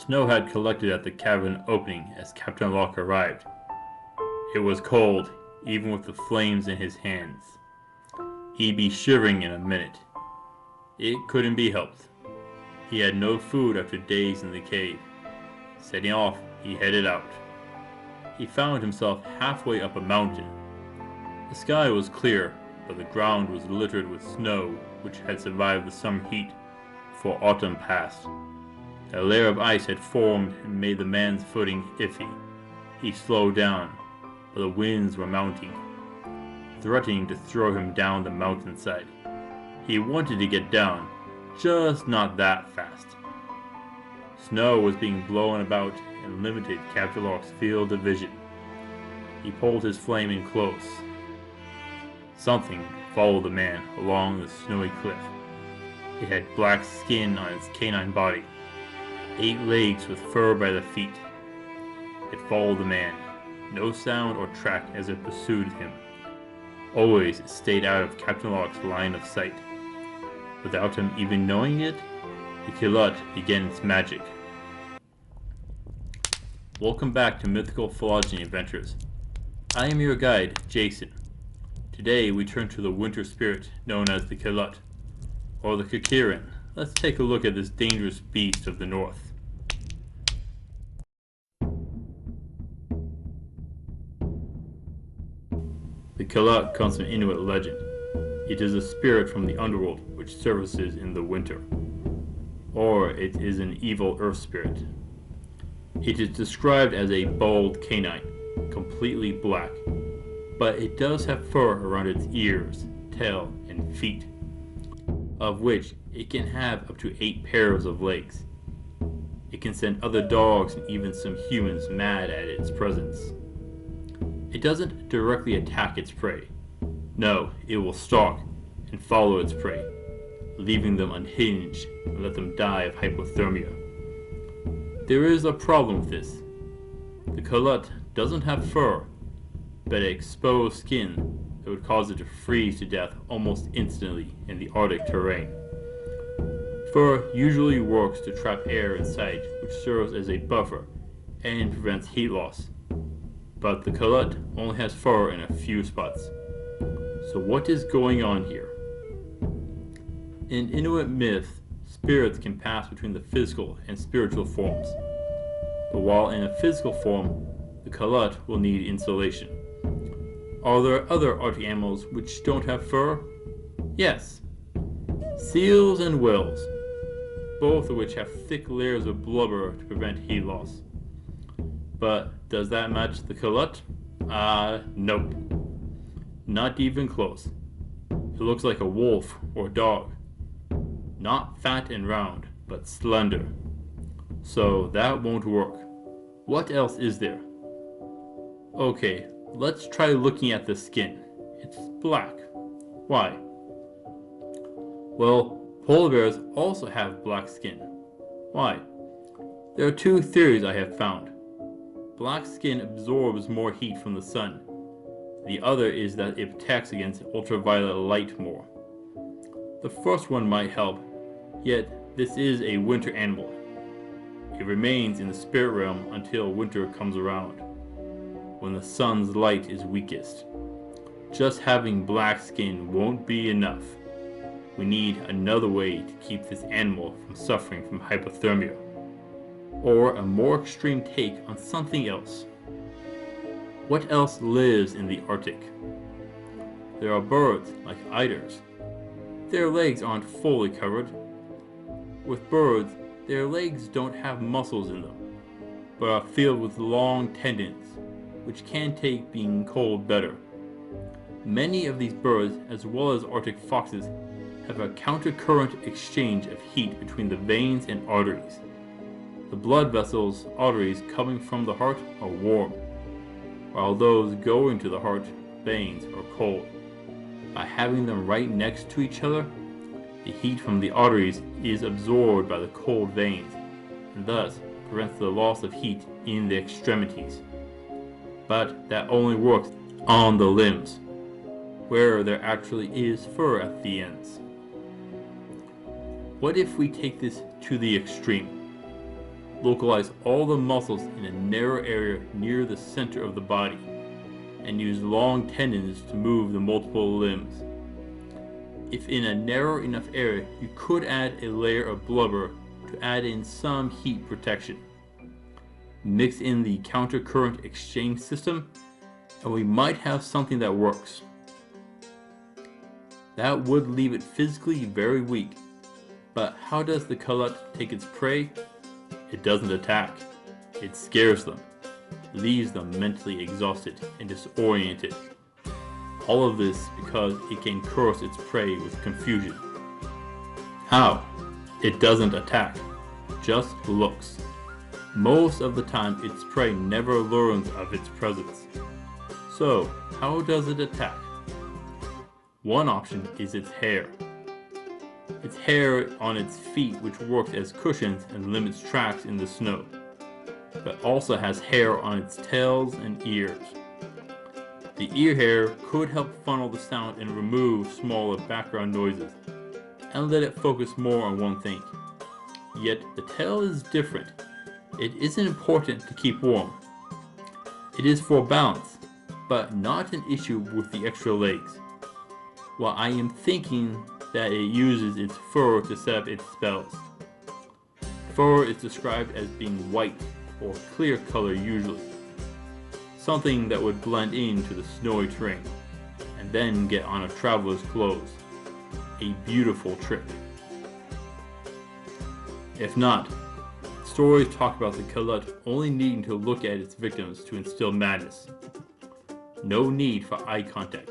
Snow had collected at the cavern opening as Captain Locke arrived. It was cold, even with the flames in his hands. He'd be shivering in a minute. It couldn't be helped. He had no food after days in the cave. Setting off, he headed out. He found himself halfway up a mountain. The sky was clear, but the ground was littered with snow which had survived the summer heat before autumn passed. A layer of ice had formed and made the man's footing iffy. He slowed down, but the winds were mounting, threatening to throw him down the mountainside. He wanted to get down, just not that fast. Snow was being blown about and limited Captain Locke's field of vision. He pulled his flame in close. Something followed the man along the snowy cliff. It had black skin on its canine body, 8 legs with fur by the feet. It followed the man, no sound or track as it pursued him. Always it stayed out of Captain Locke's line of sight. Without him even knowing it, the Keelut began its magic. Welcome back to Mythical Phylogeny Adventures. I am your guide, Jason. Today we turn to the winter spirit known as the Keelut, or the Kikirin. Let's take a look at this dangerous beast of the north. The Keelut comes from Inuit legend. It is a spirit from the underworld which surfaces in the winter. Or it is an evil earth spirit. It is described as a bald canine, completely black, but it does have fur around its ears, tail, and feet, of which it can have up to 8 pairs of legs. It can send other dogs and even some humans mad at its presence. It doesn't directly attack its prey. No, it will stalk and follow its prey, leaving them unhinged and let them die of hypothermia. There is a problem with this. The Keelut doesn't have fur, but exposed skin that would cause it to freeze to death almost instantly in the Arctic terrain. Fur usually works to trap air inside, which serves as a buffer and prevents heat loss. But the Keelut only has fur in a few spots. So what is going on here? In Inuit myth, spirits can pass between the physical and spiritual forms. But while in a physical form, the Keelut will need insulation. Are there other Arctic animals which don't have fur? Yes. Seals and whales, both of which have thick layers of blubber to prevent heat loss. But does that match the Keelut? Nope. Not even close. It looks like a wolf or dog. Not fat and round, but slender. So that won't work. What else is there? Okay, let's try looking at the skin. It's black. Why? Well, polar bears also have black skin. Why? There are 2 theories I have found. Black skin absorbs more heat from the sun. The other is that it protects against ultraviolet light more. The first one might help, yet this is a winter animal. It remains in the spirit realm until winter comes around, when the sun's light is weakest. Just having black skin won't be enough. We need another way to keep this animal from suffering from hypothermia, or a more extreme take on something else. What else lives in the Arctic? There are birds like eiders. Their legs aren't fully covered. With birds, their legs don't have muscles in them, but are filled with long tendons, which can take being cold better. Many of these birds, as well as Arctic foxes, have a countercurrent exchange of heat between the veins and arteries. The blood vessels, arteries coming from the heart are warm, while those going to the heart, veins, are cold. By having them right next to each other, the heat from the arteries is absorbed by the cold veins, and thus prevents the loss of heat in the extremities. But that only works on the limbs, where there actually is fur at the ends. What if we take this to the extreme? localize all the muscles in a narrow area near the center of the body, and use long tendons to move the multiple limbs. If in a narrow enough area, you could add a layer of blubber to add in some heat protection. Mix in the counter-current exchange system, and we might have something that works. That would leave it physically very weak, but how does the Keelut take its prey? It doesn't attack. It scares them, leaves them mentally exhausted and disoriented. All of this because it can curse its prey with confusion. How? It doesn't attack, just looks. Most of the time its prey never learns of its presence. So, how does it attack? One option is its hair. Its hair on its feet, which works as cushions and limits tracks in the snow, but also has hair on its tails and ears. The ear hair could help funnel the sound and remove smaller background noises, and let it focus more on one thing. Yet the tail is different. It isn't important to keep warm. It is for balance, but not an issue with the extra legs. While I am thinking that it uses its fur to set up its spells. Fur is described as being white or clear color usually, something that would blend into the snowy terrain and then get on a traveler's clothes. A beautiful trick. If not, stories talk about the Keelut only needing to look at its victims to instill madness. No need for eye contact.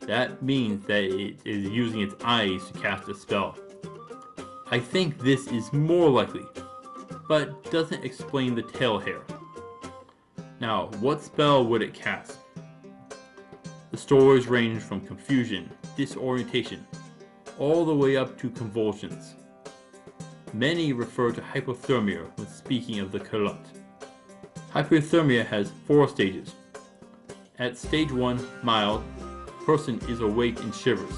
That means that it is using its eyes to cast a spell. I think this is more likely, but doesn't explain the tail hair. Now, what spell would it cast? The stories range from confusion, disorientation, all the way up to convulsions. Many refer to hypothermia when speaking of the Keelut. Hypothermia has 4 stages. At stage 1, mild, person is awake and shivers.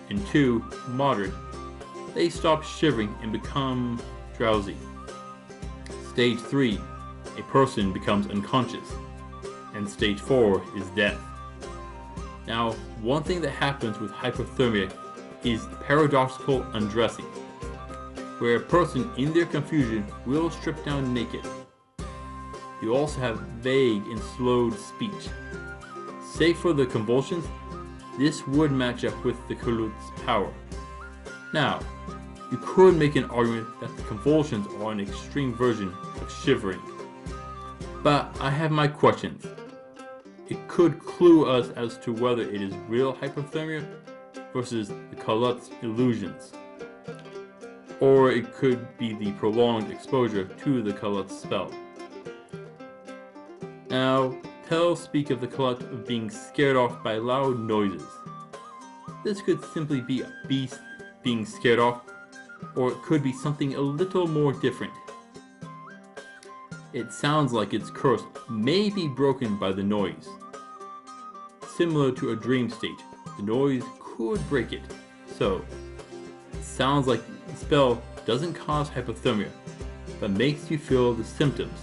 In 2, moderate, they stop shivering and become drowsy. Stage 3, a person becomes unconscious. And stage 4 is death. Now, one thing that happens with hypothermia is paradoxical undressing, where a person in their confusion will strip down naked. You also have vague and slowed speech. Save for the convulsions, this would match up with the Keelut's power. Now, you could make an argument that the convulsions are an extreme version of shivering. But I have my questions. It could clue us as to whether it is real hypothermia versus the Keelut's illusions. Or it could be the prolonged exposure to the Keelut's spell. Now, tales speak of the Keelut of being scared off by loud noises. This could simply be a beast being scared off, or it could be something a little more different. It sounds like its curse may be broken by the noise. Similar to a dream state, the noise could break it. So, it sounds like the spell doesn't cause hypothermia, but makes you feel the symptoms.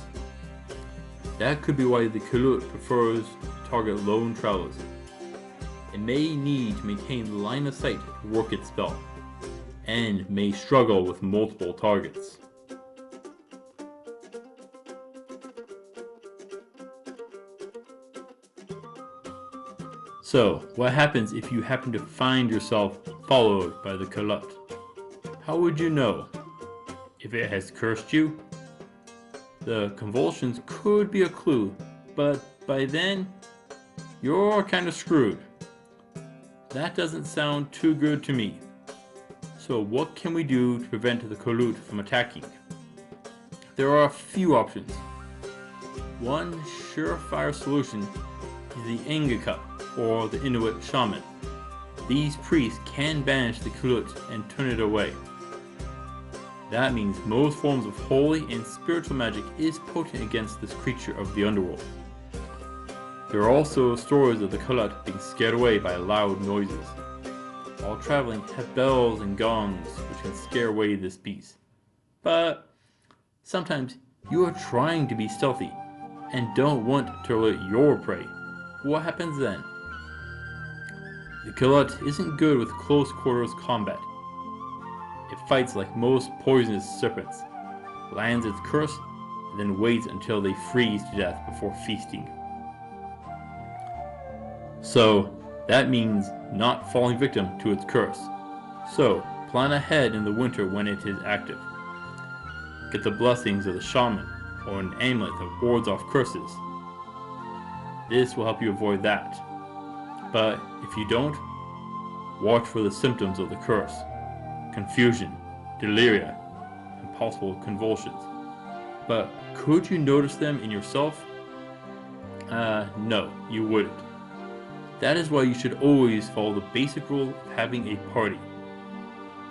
That could be why the Keelut prefers to target lone travelers. It may need to maintain the line of sight to work its spell, and may struggle with multiple targets. So, what happens if you happen to find yourself followed by the Keelut? How would you know? If it has cursed you? The convulsions could be a clue, but by then, you're kinda screwed. That doesn't sound too good to me. So what can we do to prevent the Keelut from attacking? There are a few options. One surefire solution is the Engeka, or the Inuit shaman. These priests can banish the Keelut and turn it away. That means most forms of holy and spiritual magic is potent against this creature of the underworld. There are also stories of the Keelut being scared away by loud noises. While traveling, have bells and gongs which can scare away this beast. But Sometimes you are trying to be stealthy and don't want to alert your prey. What happens then? The Keelut isn't good with close quarters combat. It fights like most poisonous serpents, lands its curse, and then waits until they freeze to death before feasting. So, that means not falling victim to its curse. So, plan ahead in the winter when it is active. Get the blessings of the shaman, or an amulet that wards off curses. This will help you avoid that. But if you don't, watch for the symptoms of the curse: confusion, deliria, and possible convulsions. But could you notice them in yourself? No, you wouldn't. That is why you should always follow the basic rule of having a party.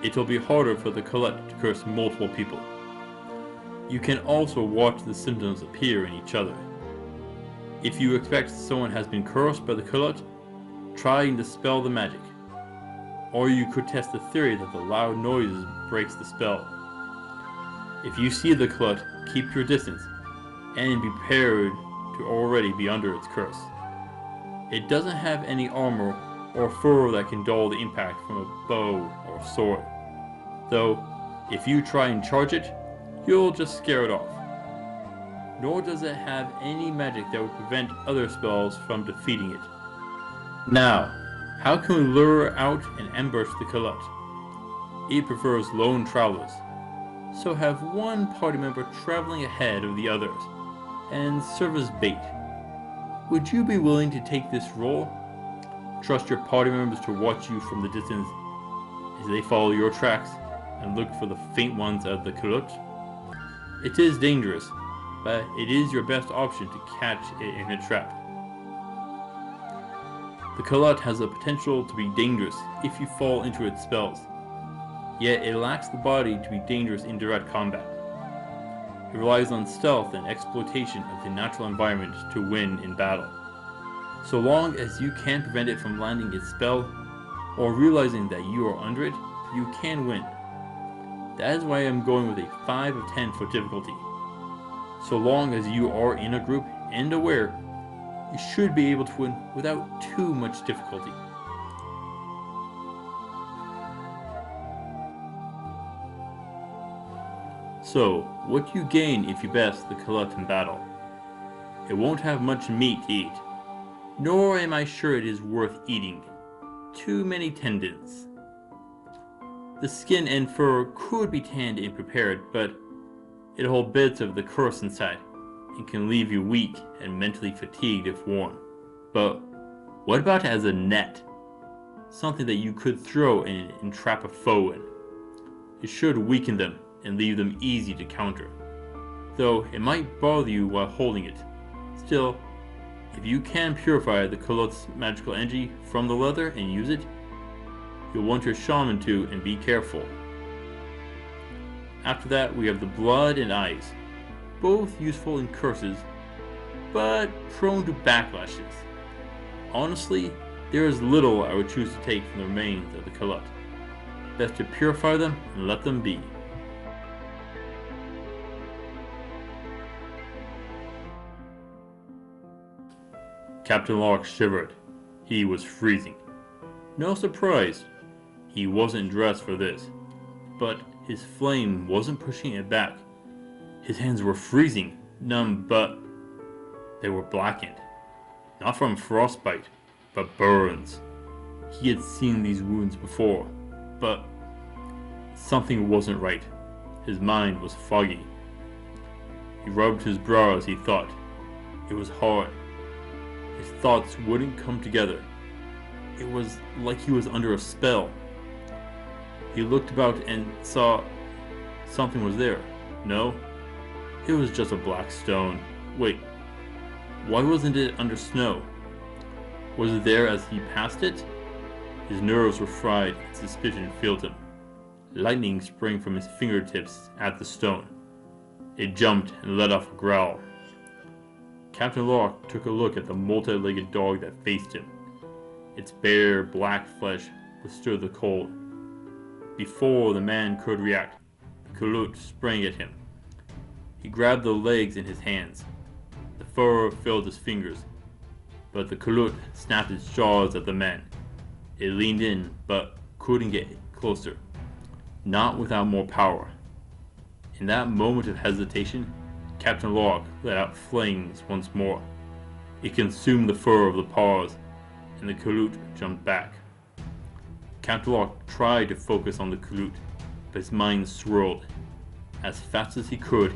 It will be harder for the Keelut to curse multiple people. You can also watch the symptoms appear in each other. If you expect someone has been cursed by the Keelut, try and dispel the magic. Or you could test the theory that the loud noises breaks the spell. If you see the Keelut, keep your distance, and be prepared to already be under its curse. It doesn't have any armor or fur that can dull the impact from a bow or sword. Though, if you try and charge it, you'll just scare it off. Nor does it have any magic that would prevent other spells from defeating it. Now, how can we lure out and ambush the Keelut? It prefers lone travelers, so have one party member traveling ahead of the others, and serve as bait. Would you be willing to take this role? Trust your party members to watch you from the distance as they follow your tracks and look for the faint ones of the Keelut? It is dangerous, but it is your best option to catch it in a trap. The Keelut has the potential to be dangerous if you fall into its spells, yet it lacks the body to be dangerous in direct combat. It relies on stealth and exploitation of the natural environment to win in battle. So long as you can prevent it from landing its spell, or realizing that you are under it, you can win. That is why I am going with a 5 of 10 for difficulty. So long as you are in a group and aware, you should be able to win without too much difficulty. So, what do you gain if you best the Keelut in battle? It won't have much meat to eat, nor am I sure it is worth eating. Too many tendons. The skin and fur could be tanned and prepared, but it'll hold bits of the curse inside, and can leave you weak and mentally fatigued if worn. But what about as a net? Something that you could throw and entrap a foe in. It should weaken them and leave them easy to counter, though it might bother you while holding it. Still, if you can purify the Keelut's magical energy from the leather and use it, you'll want your shaman to, and be careful. After that, we have the blood and eyes, both useful in curses, but prone to backlashes. Honestly, there is little I would choose to take from the remains of the Keelut. Best to purify them and let them be. Captain Locke shivered. He was freezing. No surprise, he wasn't dressed for this, but his flame wasn't pushing it back. His hands were freezing, numb, but they were blackened. Not from frostbite, but burns. He had seen these wounds before, but something wasn't right. His mind was foggy. He rubbed his brow as he thought. It was hard. His thoughts wouldn't come together. It was like he was under a spell. He looked about and saw something was there. No, it was just a black stone. Wait, why wasn't it under snow? Was it there as he passed it? His nerves were fried and suspicion filled him. Lightning sprang from his fingertips at the stone. It jumped and let off a growl. Captain Locke took a look at the multi-legged dog that faced him. Its bare, black flesh withstood the cold. Before the man could react, the Keelut sprang at him. He grabbed the legs in his hands. The fur filled his fingers, but the Keelut snapped its jaws at the man. It leaned in, but couldn't get closer, not without more power. In that moment of hesitation, Captain Locke let out flames once more. It consumed the fur of the paws, and the Keelut jumped back. Captain Locke tried to focus on the Keelut, but his mind swirled. As fast as he could,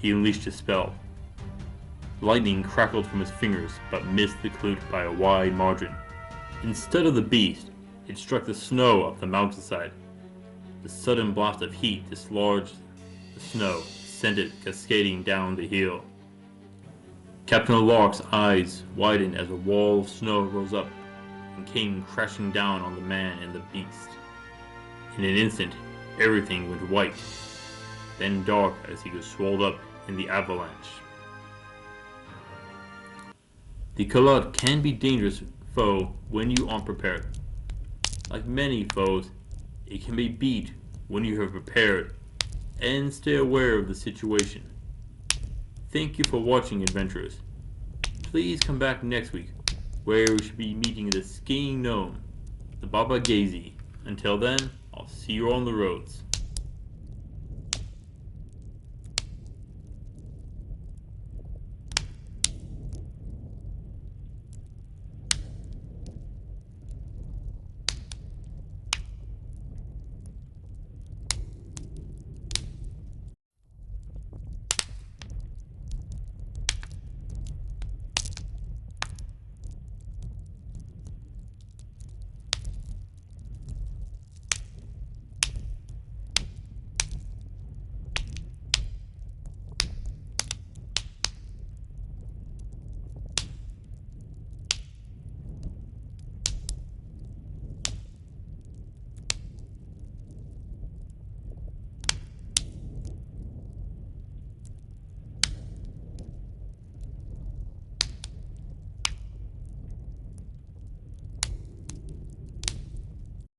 he unleashed his spell. Lightning crackled from his fingers, but missed the Keelut by a wide margin. Instead of the beast, it struck the snow up the mountainside. The sudden blast of heat dislodged the snow, sent it cascading down the hill. Captain Locke's eyes widened as a wall of snow rose up and came crashing down on the man and the beast. In an instant, everything went white, then dark as he was swallowed up in the avalanche. The Keelut can be a dangerous foe when you aren't prepared. Like many foes, it can be beat when you have prepared and stay aware of the situation. Thank you for watching, adventurers. Please come back next week, where we should be meeting the skiing gnome, the Baba Gazy. Until then, I'll see you on the roads.